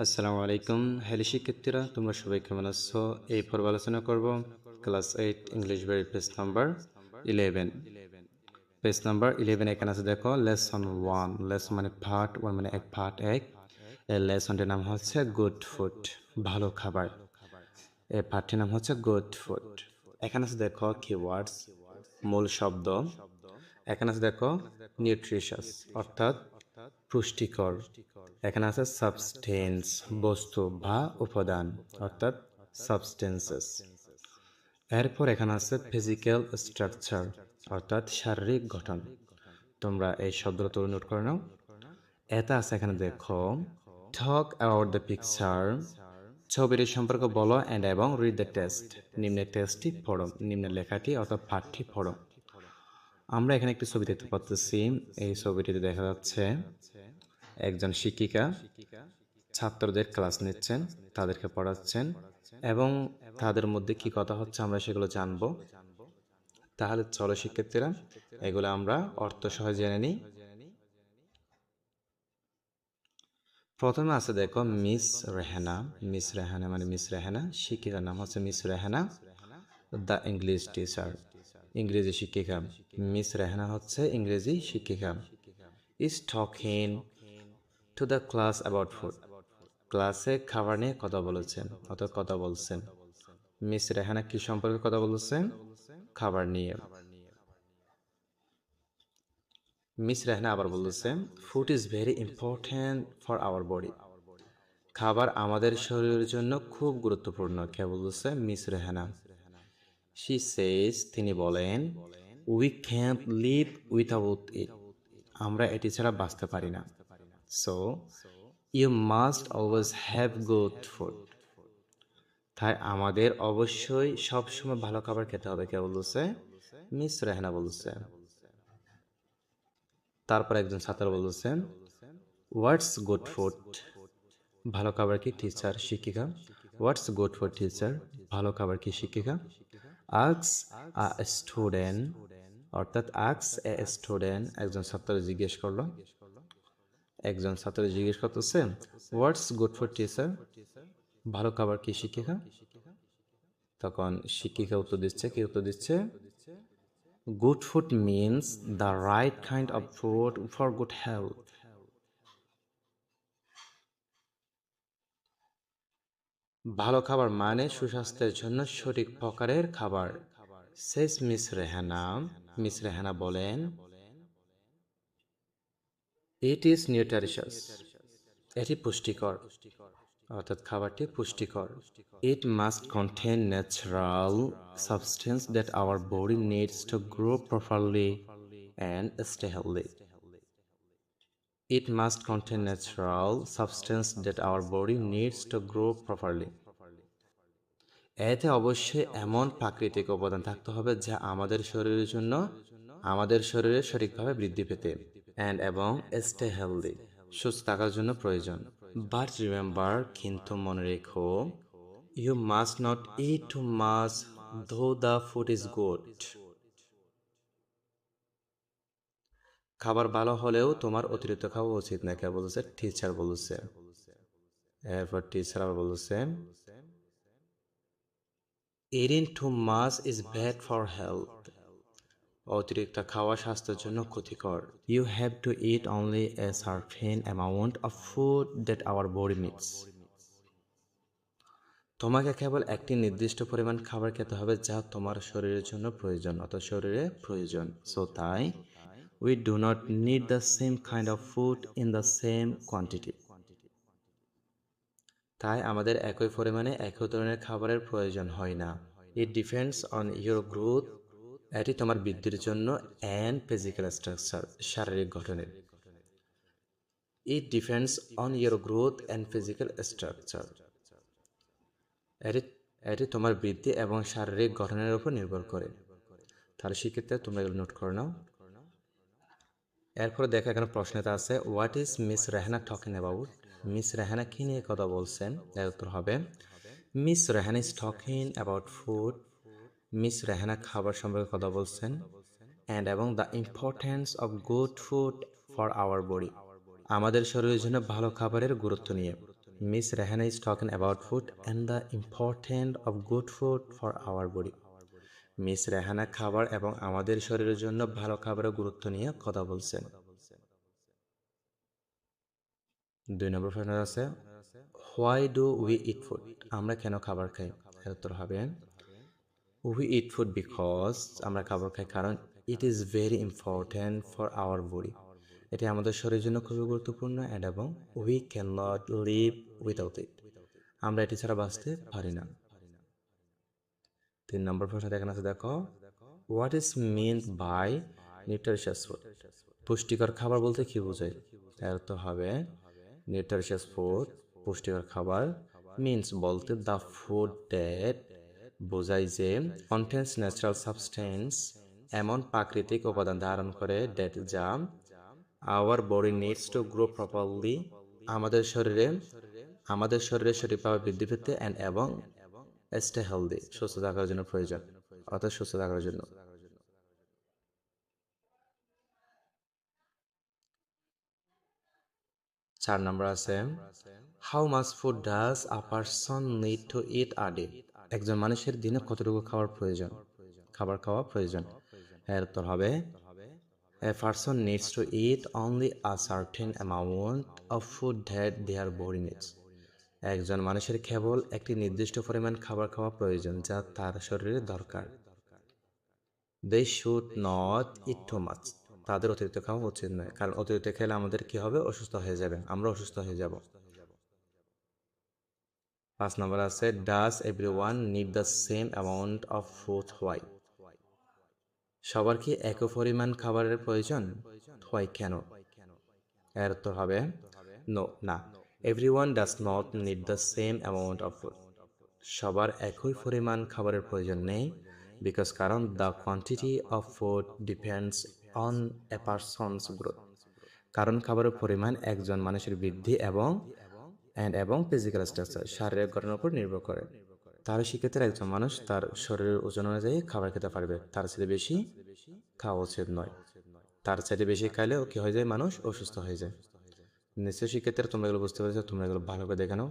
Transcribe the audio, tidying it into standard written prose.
আসসালামু আলাইকুম। হ্যালো শিক্ষার্থীরা, তোমরা সবাই কেমন আছো? এই পর্ব আলোচনা করব ক্লাস 8 ইংলিশ বইয়ের পেজ নাম্বার 11। পেজ নাম্বার 11 এখানে আছে, দেখো লেসন 1। লেসন মানে পার্ট 1, মানে এক পার্ট 1। এই লেসনটির নাম হচ্ছে গুড ফুড, ভালো খাবার। এই পার্টটির নাম হচ্ছে গুড ফুড। এখানে আছে দেখো কিওয়ার্ডস, মূল শব্দ। এখানে আছে দেখো নিউট্রিশাস, অর্থাৎ পুষ্টিকর। এখানে আছে সাবস্টেন্স, বস্তু বা উপাদান, অর্থাৎ সাবস্টেন্সেস। এরপর এখানে আছে ফিজিক্যাল স্ট্রাকচার, অর্থাৎ শারীরিক গঠন। তোমরা এই শব্দটা তো নোট করে নাও। এটা আছে এখানে দেখো টক অ্যাবাউট দ্য পিকচার, ছবির সম্পর্কে বলো অ্যান্ড এবং রিড দ্য টেক্সট, নিম্নের টেক্সটটি পড়ো, নিম্নের লেখাটি অর্থাৎ পাঠটি পড়ো। আমরা এখানে একটি ছবি দেখতে পাচ্ছি। এই ছবিটিতে দেখা যাচ্ছে একজন শিক্ষিকা ছাত্রদের ক্লাস নিচ্ছেন, তাদেরকে পড়াচ্ছেন, এবং তাদের মধ্যে কি কথা হচ্ছে আমরা সেগুলো জানবো। তাহলে চলো শিক্ষার্থীরা, এগুলো আমরা অর্থ সহ জেনে নিই। প্রথমে আছে দেখো মিস রেহানা। মিস রেহানা মানে মিস রেহানা, শিক্ষিকার নাম হচ্ছে miss Rehana, the English teacher, ইংরেজি শিক্ষিকা। মিস রেহানা হচ্ছে ইংরেজি শিক্ষিকা। Is talking to the class about food, ক্লাসে খাবার নিয়ে কথা বলেছেন অর্থাৎ কথা বলছেন। মিস রেহানা কি সম্পর্কে কথা বলছেন? খাবার নিয়ে। মিস রেহানা আবার বলছেন food is very important for our body, খাবার আমাদের শরীরের জন্য খুব গুরুত্বপূর্ণ। কে বলছে? মিস রেহানা। শি সেজ, তিনি বলেন, we can't live without it, আমরা এটি ছাড়া বাঁচতে পারি না। So you must always have good food, তাই আমাদের অবশ্যই সবসময় ভালো খাবার খেতে হবে। কে বলছে? মিস রেহানা বলছে। তারপর একজন ছাত্র বলছেন হোয়াটস গুড ফুড, ভালো খাবার কি? টিচার, শিক্ষিকা। হোয়াটস গুড ফুড টিচার, ভালো খাবার কি? শিক্ষিকা। আক্স আ স্টুডেন্ট, অর্থাৎ আক্স এ স্টুডেন্ট, একজন ছাত্র জিজ্ঞেস করলো। একজন ছাত্র জিজ্ঞেস করতেছে হোয়াটস গুড ফুড টিচার, ভালো খাবার কি? শিক্ষিকা। তখন শিক্ষিকা উত্তর দিচ্ছে, কি উত্তর দিচ্ছে? Good food means the right kind of food for good health, ভালো খাবার মানে সুস্বাস্থ্যের জন্য সঠিক প্রকারের খাবার। শেষ মিস রেহানা, মিস রেহানা বলেন, ইট ইজ নিউট্রিশাস, এটি পুষ্টিকর, অর্থাৎ খাবারটি পুষ্টিকর। It must contain natural substance that our body needs to grow properly and stay healthy. It must contain natural substance that our body needs to grow properly. এতে অবশ্যই এমন প্রাকৃতিক উপাদান থাকতে হবে যা আমাদের শরীরের জন্য, আমাদের শরীরে সঠিকভাবে বৃদ্ধি পেতে অ্যান্ড এবং স্টে হেলদি, সুস্থ থাকার জন্য প্রয়োজন। বাট রিমেম্বার, কিন্তু মনে রেখো, you must not eat too much though the food is good, খাবার ভালো হলেও তোমার অতিরিক্ত খাওয়া উচিত না। কে বলছে? টিচার বলছে। এরপর টিচার আবার বলছে eating too much is bad for health, অতিরিক্ত খাওয়া স্বাস্থ্যের জন্য ক্ষতিকর। You have to eat only a certain amount of food that our body needs, তোমাকে কেবল একটি নির্দিষ্ট পরিমাণ খাবার খেতে হবে যা তোমার শরীরের জন্য প্রয়োজন, অর্থাৎ শরীরে প্রয়োজন। সো তাই we do not need the same kind of food in the same quantity, তাই আমাদের একই পরিমাণে একই ধরনের খাবারের প্রয়োজন হয় না। It depends on your growth, এটি তোমার বৃদ্ধির জন্য, অ্যান্ড ফিজিক্যাল স্ট্রাকচার, শারীরিক গঠনের। It depends on your growth and physical structure, এটি এটি তোমার বৃদ্ধি এবং শারীরিক গঠনের উপর নির্ভর করে। তাহলে সেক্ষেত্রে তোমরা এগুলো নোট করে নাও। এরপরে দেখো এখানে প্রশ্নটা আছে, what is miss Rehana talking about, miss Rehana কি নিয়ে কথা বলছেন? এর উত্তর হবে miss Rehana is talking about food, miss Rehana খাবার সম্পর্কে কথা বলছেন, অ্যান্ড এবং the importance of good food for our body, আমাদের শরীরের জন্য ভালো খাবারের গুরুত্ব নিয়ে। Miss Rehana is talking about food and the importance of good food for our body. Miss Rehana খাবার এবং আমাদের শরীরের জন্য ভালো খাবারের গুরুত্ব নিয়ে কথা বলছেন। 2 নম্বর প্রশ্ন আছে, why do we eat food? আমরা কেন খাবার খাই? এর উত্তর হবে উই ইট ফুড বিকজ, আমরা খাবার খাই কারণ it is very important for our body, এটি আমাদের শরীরের জন্য খুবই গুরুত্বপূর্ণ এবং we can not live without it, আমরা এটি ছাড়া বাঁচতে পারি না। 3 নম্বর প্রশ্ন দেখেন আছে, দেখো what is meant by nutritious food? পুষ্টিকর খাবার বলতে কি বোঝায়? এর উত্তর হবে নিউট্রিশিয়াস ফুড, পুষ্টিকর খাবার, মিন্স বলতে দ্য ফুড ড্যাট, বোঝায় যে কন্টেন্স ন্যাচারাল সাবস্টেন্স, এমন প্রাকৃতিক উপাদান ধারণ করে, ড্যাট যা our body needs to grow properly, আমাদের শরীরে সঠিকভাবে বৃদ্ধি পেতে এবং স্টে হেলদি, সুস্থ থাকার জন্য প্রয়োজন, অর্থাৎ সুস্থ থাকার জন্য। 4 নম্বর আছে, how much food does a person need to it a day? একজন মানুষের দিনে কতটুকু খাবার খাওয়া প্রয়োজন? এর উত্তর হবে a person needs to eat only a certain amount of food that their body needs. একজন মানুষের কেবল একটি নির্দিষ্ট পরিমাণ খাবার খাওয়া প্রয়োজন যা তার শরীরে দরকার। They should not eat too much. তাদের অতিরিক্ত খাওয়া উচিত নয়, কারণ অতিরিক্ত খেলে আমাদের কি হবে? অসুস্থ হয়ে যাবে, আমরা অসুস্থ হয়ে যাব। 5 নম্বর আছে, does everyone need the same amount of food? Why? সবার কি একই পরিমাণ খাবারের প্রয়োজন? Why, কেন? এর উত্তর হবে নো, না। Everyone does not need the same amount of food. সবার একই পরিমাণ খাবারের প্রয়োজন নেই, because কারণ the quantity of food depends on a person's growth. কারণ খাবারের পরিমাণ একজন মানুষের বৃদ্ধি এবং ফিজিক্যাল স্ট্রাকচার, শারীরিক গঠনের উপর নির্ভর করে। তাহলে সেক্ষেত্রে একজন মানুষ তার শরীরের ওজন অনুযায়ী খাবার খেতে পারবে, তার চেয়ে বেশি খাওয়া উচিত নয়। তার চাইতে বেশি খাইলেও কি হয়ে যায়? মানুষ অসুস্থ হয়ে যায়। নিশ্চয়ই সেক্ষেত্রে তোমরা এগুলো বুঝতে পেরেছো, তোমরা এগুলো ভালো করে দেখে নাও।